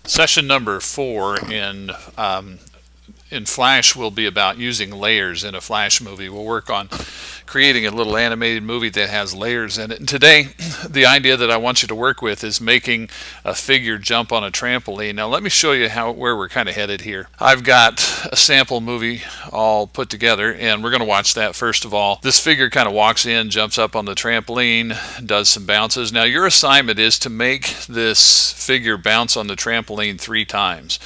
Session number 4 in Flash will be about using layers in a Flash movie. We'll work on creating a little animated movie that has layers in it. And today, the idea that I want you to work with is making a figure jump on a trampoline. Now, let me show you where we're kind of headed here. I've got a sample movie all put together, and we're going to watch that first of all. This figure kind of walks in, jumps up on the trampoline, does some bounces. Now, your assignment is to make this figure bounce on the trampoline 3 times.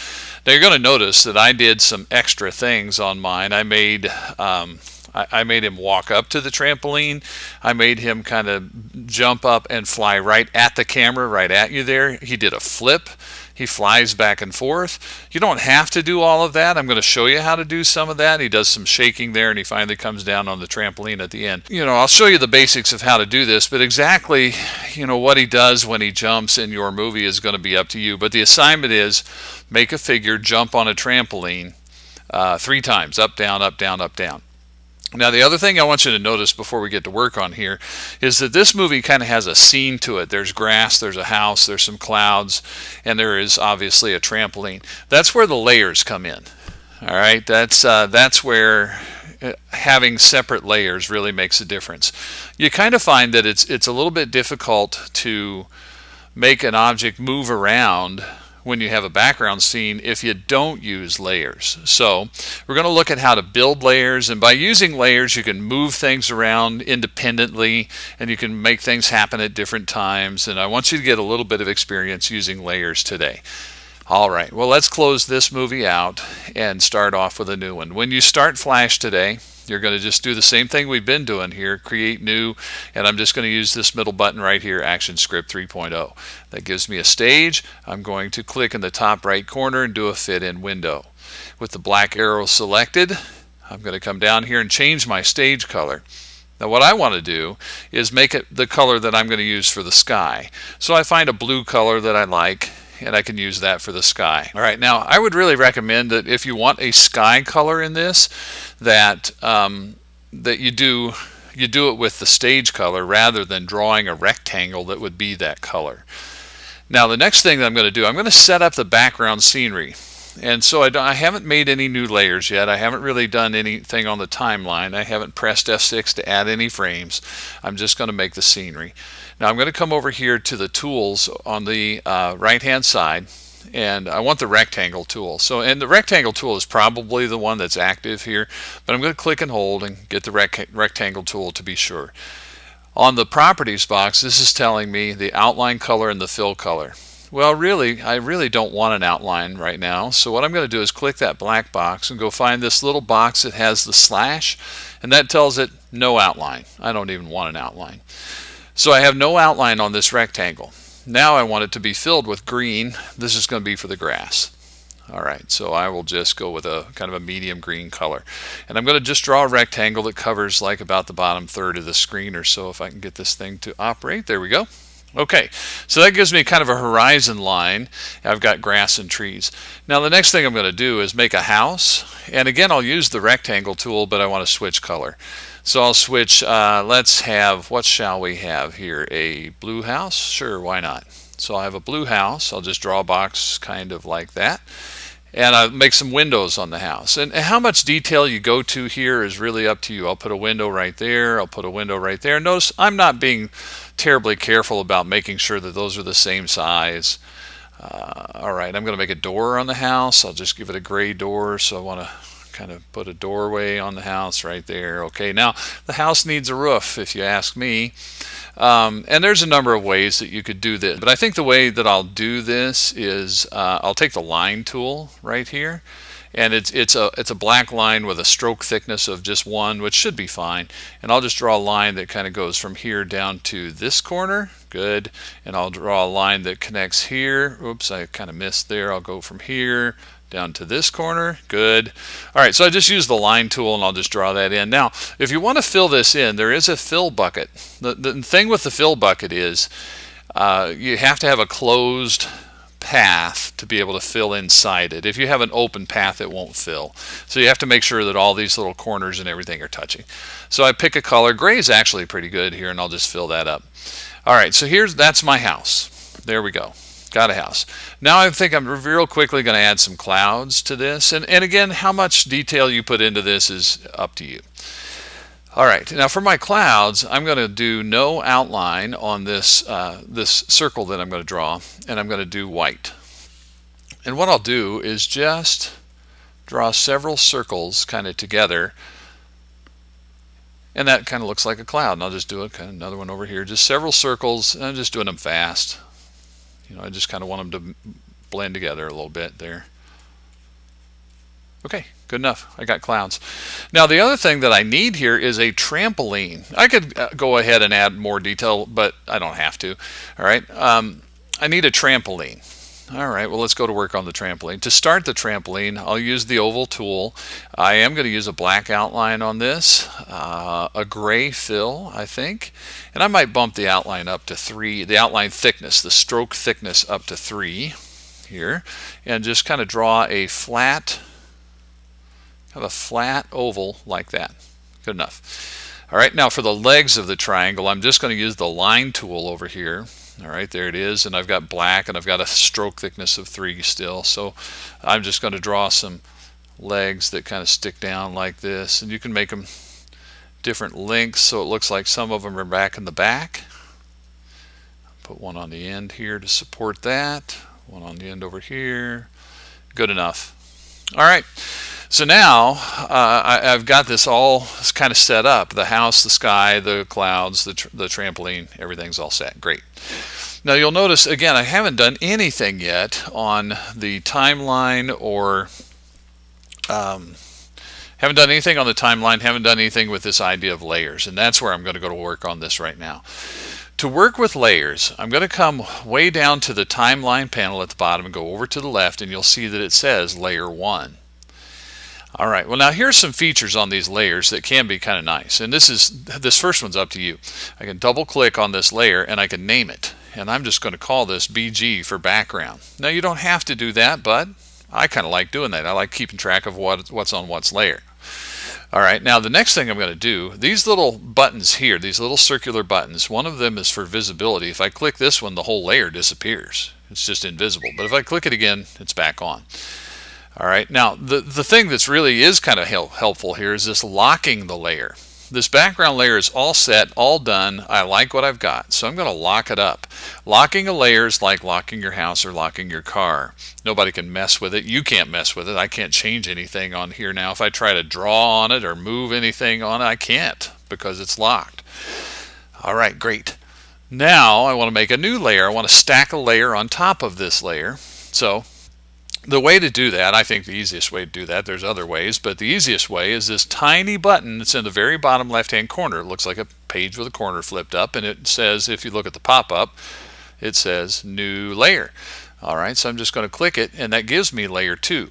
Now, you're going to notice that I did some extra things on mine. I made him walk up to the trampoline. I made him kind of jump up and fly right at the camera, right at you there. He did a flip. He flies back and forth. You don't have to do all of that. I'm going to show you how to do some of that. He does some shaking there, and he finally comes down on the trampoline at the end. I'll show you the basics of how to do this, but exactly, what he does when he jumps in your movie is going to be up to you. But the assignment is make a figure jump on a trampoline 3 times, up, down, up, down, up, down. Now, the other thing I want you to notice before we get to work on here is that this movie kind of has a scene to it. There's grass, there's a house, there's some clouds, and there is obviously a trampoline. That's where the layers come in. All right, that's where having separate layers really makes a difference. You kind of find that it's a little bit difficult to make an object move around when you have a background scene if you don't use layers. So we're going to look at how to build layers, and by using layers you can move things around independently and you can make things happen at different times, and I want you to get a little bit of experience using layers today. Alright, well, let's close this movie out and start off with a new one. When you start Flash today, you're going to just do the same thing we've been doing here, create new, and I'm just going to use this middle button right here, Action Script 3.0. That gives me a stage. I'm going to click in the top right corner and do a fit in window. With the black arrow selected, I'm going to come down here and change my stage color. Now, what I want to do is make it the color that I'm going to use for the sky. So I find a blue color that I like, and I can use that for the sky. All right, now I would really recommend that if you want a sky color in this, that you do it with the stage color rather than drawing a rectangle that would be that color. Now, the next thing that I'm going to do, I'm going to set up the background scenery. And so I haven't made any new layers yet. I haven't really done anything on the timeline. I haven't pressed F6 to add any frames. I'm just going to make the scenery. Now I'm going to come over here to the tools on the right hand side, and I want the rectangle tool. And the rectangle tool is probably the one that's active here, but I'm going to click and hold and get the rectangle tool to be sure. On the properties box, this is telling me the outline color and the fill color. Well, really, I really don't want an outline right now, so what I'm going to do is click that black box and go find this little box that has the slash, and that tells it no outline. I don't even want an outline. So I have no outline on this rectangle. Now I want it to be filled with green. This is going to be for the grass. Alright, so I will just go with a kind of a medium green color. And I'm going to just draw a rectangle that covers like about the bottom third of the screen or so, if I can get this thing to operate. There we go. Okay, so that gives me kind of a horizon line. I've got grass and trees. Now the next thing I'm going to do is make a house. And again, I'll use the rectangle tool, but I want to switch color. So I'll switch, let's have, what shall we have here? A blue house? Sure, why not? So I have a blue house. I'll just draw a box kind of like that. And I'll make some windows on the house. And how much detail you go to here is really up to you. I'll put a window right there. I'll put a window right there. Notice I'm not being terribly careful about making sure that those are the same size. Alright, I'm going to make a door on the house. I'll just give it a gray door. So I want to kind of put a doorway on the house right there. Okay, now the house needs a roof, if you ask me. And there's a number of ways that you could do this, but I think the way that I'll do this is I'll take the line tool right here, and it's a black line with a stroke thickness of just 1, which should be fine, and I'll just draw a line that kind of goes from here down to this corner. Good. And I'll draw a line that connects here. Oops, I kind of missed there. I'll go from here down to this corner. Good. Alright, so I just use the line tool and I'll just draw that in. Now, if you want to fill this in, there is a fill bucket. The thing with the fill bucket is you have to have a closed path to be able to fill inside it. If you have an open path, it won't fill. So you have to make sure that all these little corners and everything are touching. So I pick a color. Gray is actually pretty good here, and I'll just fill that up. Alright, so that's my house. There we go. got a house. Now I think I'm real quickly going to add some clouds to this. And again, how much detail you put into this is up to you. All right, now for my clouds, I'm going to do no outline on this, this circle that I'm going to draw, and I'm going to do white. And what I'll do is just draw several circles kind of together, and that kind of looks like a cloud. And I'll just do another one over here, just several circles, and I'm just doing them fast. I just kind of want them to blend together a little bit there. Okay, good enough. I got clouds. Now the other thing that I need here is a trampoline. I could go ahead and add more detail, but I don't have to. All right, I need a trampoline. All right, well, let's go to work on the trampoline. To start the trampoline, I'll use the oval tool. I am going to use a black outline on this, a gray fill, I think, and I might bump the outline up to 3, the outline thickness, the stroke thickness up to 3 here, and just kind of draw a flat, oval like that. Good enough. All right, now for the legs of the triangle, I'm just going to use the line tool over here. All right, there it is, and I've got black, and I've got a stroke thickness of 3 still. So I'm just going to draw some legs that kind of stick down like this, and you can make them different lengths so it looks like some of them are back in the back. Put one on the end here to support that, one on the end over here. Good enough. All right. So now I've got this all kind of set up. The house, the sky, the clouds, the trampoline, everything's all set. Great. Now you'll notice, again, I haven't done anything yet on the timeline or haven't done anything on the timeline, haven't done anything with this idea of layers. And that's where I'm going to go to work on this right now. To work with layers, I'm going to come way down to the timeline panel at the bottom and go over to the left, and you'll see that it says Layer 1. All right, well now here's some features on these layers that can be kind of nice, and this first one's up to you. I can double click on this layer and I can name it, and I'm just going to call this BG for background. Now you don't have to do that, but I kind of like doing that. I like keeping track of what's on what's layer. All right, now the next thing I'm going to do, these little buttons here, these little circular buttons, one of them is for visibility. If I click this one, the whole layer disappears. It's just invisible, but if I click it again, it's back on. All right, now the thing that's really is kind of helpful here is this locking the layer. This background layer is all set, all done. I like what I've got, so I'm going to lock it up. Locking a layer is like locking your house or locking your car. Nobody can mess with it. You can't mess with it. I can't change anything on here now. If I try to draw on it or move anything on it, I can't because it's locked. All right, great. Now I want to make a new layer. I want to stack a layer on top of this layer. So the way to do that, I think the easiest way to do that, there's other ways, but the easiest way is this tiny button that's in the very bottom left-hand corner. It looks like a page with a corner flipped up, and it says, if you look at the pop-up, it says New Layer. All right, so I'm just going to click it, and that gives me Layer 2.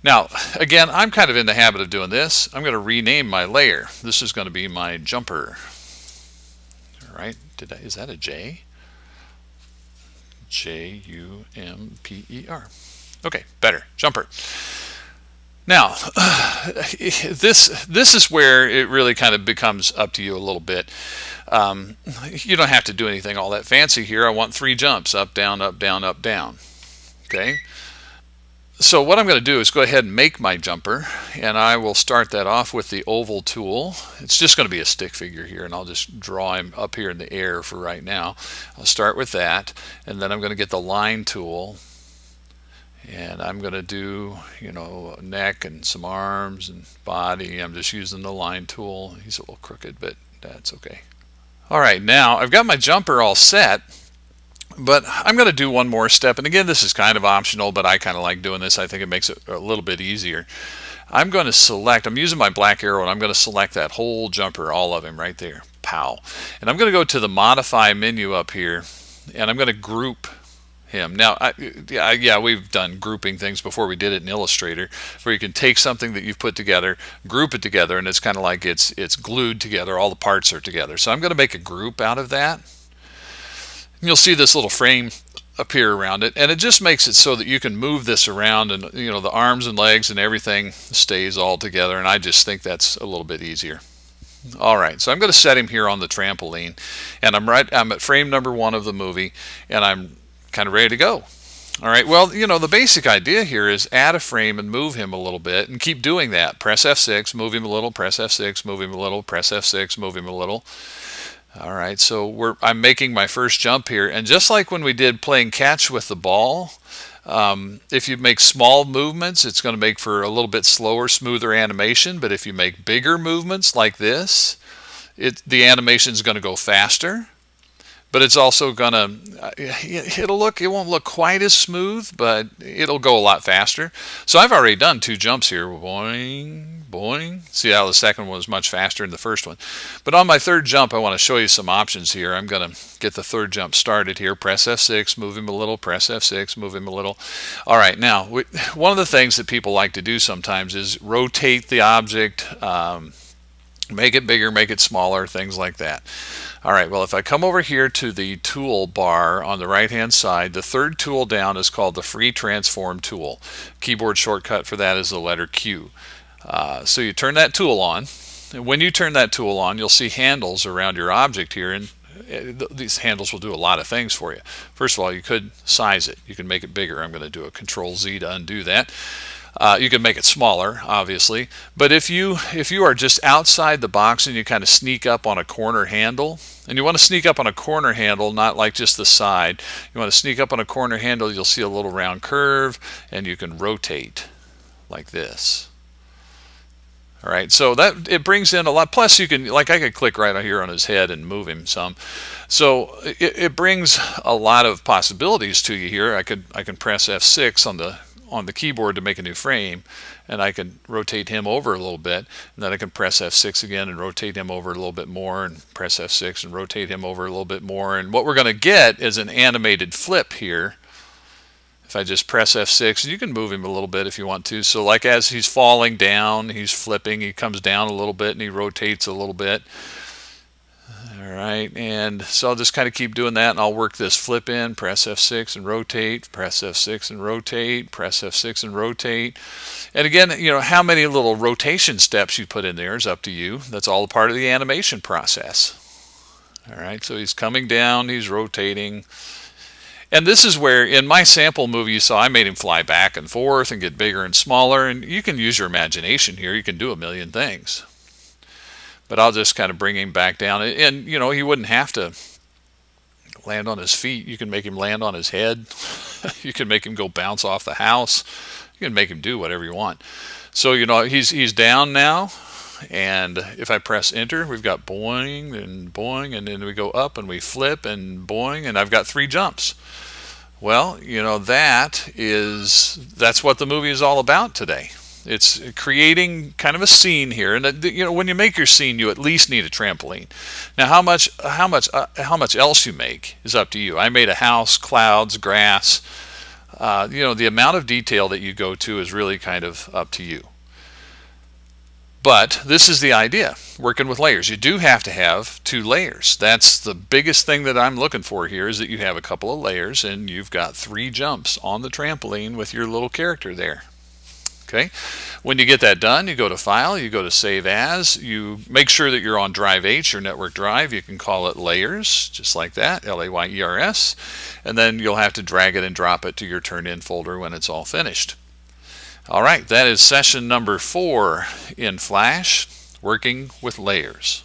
Now, again, I'm kind of in the habit of doing this. I'm going to rename my layer. This is going to be my jumper. All right, is that a J? J-U-M-P-E-R. Okay, better. Jumper. Now, this is where it really kind of becomes up to you a little bit. You don't have to do anything all that fancy here. I want 3 jumps, up, down, up, down, up, down. Okay. So what I'm going to do is go ahead and make my jumper, and I will start that off with the oval tool. It's just going to be a stick figure here, and I'll just draw him up here in the air for right now. I'll start with that, and then I'm going to get the line tool. And I'm going to do, neck and some arms and body. I'm just using the line tool. He's a little crooked, but that's okay. All right, now I've got my jumper all set, but I'm going to do one more step. And again, this is kind of optional, but I kind of like doing this. I think it makes it a little bit easier. I'm going to select, I'm using my black arrow, and I'm going to select that whole jumper, all of him right there. Pow. And I'm going to go to the Modify menu up here, and I'm going to group him. Now, yeah, we've done grouping things before. We did it in Illustrator, where you can take something that you've put together, group it together, and it's kind of like it's glued together. All the parts are together. So I'm going to make a group out of that. And you'll see this little frame appear around it, and it just makes it so that you can move this around, and the arms and legs and everything stays all together. And I just think that's a little bit easier. All right, so I'm going to set him here on the trampoline, and I'm at frame number 1 of the movie, and I'm kind of ready to go. All right, well, the basic idea here is add a frame and move him a little bit and keep doing that. Press F6, move him a little, press F6, move him a little, press F6, move him a little. All right, so I'm making my first jump here, and just like when we did playing catch with the ball, if you make small movements, it's going to make for a little bit slower, smoother animation, but if you make bigger movements like this, the animation is going to go faster. But it's also gonna, it won't look quite as smooth, but it'll go a lot faster. So I've already done 2 jumps here. Boing, boing. See how the second one was much faster than the first one. But on my third jump, I want to show you some options here. I'm gonna get the third jump started here. Press F6, move him a little, press F6, move him a little. All right, now, one of the things that people like to do sometimes is rotate the object, make it bigger, make it smaller, things like that. All right, well, if I come over here to the tool bar on the right hand side, the third tool down is called the Free Transform tool. Keyboard shortcut for that is the letter Q. So you turn that tool on, and when you turn that tool on, you'll see handles around your object here, and these handles will do a lot of things for you. First of all, you could size it. You can make it bigger. I'm going to do a Control Z to undo that. You can make it smaller, obviously, but if you are just outside the box and you kind of sneak up on a corner handle, and you want to sneak up on a corner handle, not like just the side, you want to sneak up on a corner handle, you'll see a little round curve, and you can rotate like this. All right, so that it brings in a lot. Plus, you can, like, I could click right here on his head and move him some. So it brings a lot of possibilities to you here. I can press F6 on the keyboard to make a new frame, and I can rotate him over a little bit, and then I can press F6 again and rotate him over a little bit more, and press F6 and rotate him over a little bit more, and what we're going to get is an animated flip here. If I just press F6, and you can move him a little bit if you want to, so like as he's falling down, he's flipping, he comes down a little bit and he rotates a little bit. All right, and so I'll just kind of keep doing that, and I'll work this flip in, press F6 and rotate, press F6 and rotate, press F6 and rotate. And again, how many little rotation steps you put in there is up to you. That's all a part of the animation process. All right, so he's coming down, he's rotating. And this is where, in my sample movie you saw, I made him fly back and forth and get bigger and smaller, and you can use your imagination here. You can do a million things. But I'll just kind of bring him back down. And, he wouldn't have to land on his feet. You can make him land on his head. You can make him go bounce off the house. You can make him do whatever you want. So, he's down now. And if I press enter, we've got boing and then we go up and we flip and boing, and I've got 3 jumps. Well, that's what the movie is all about today. It's creating kind of a scene here, and when you make your scene, you at least need a trampoline. Now, how much else you make is up to you. I made a house, clouds, grass. The amount of detail that you go to is really kind of up to you. But this is the idea, working with layers. You do have to have 2 layers. That's the biggest thing that I'm looking for here, is that you have a couple of layers and you've got 3 jumps on the trampoline with your little character there. Okay, when you get that done, you go to File, you go to Save As, you make sure that you're on Drive H, your network drive. You can call it Layers, just like that, L-A-Y-E-R-S, and then you'll have to drag it and drop it to your Turn-In folder when it's all finished. All right, that is session number 4 in Flash, working with layers.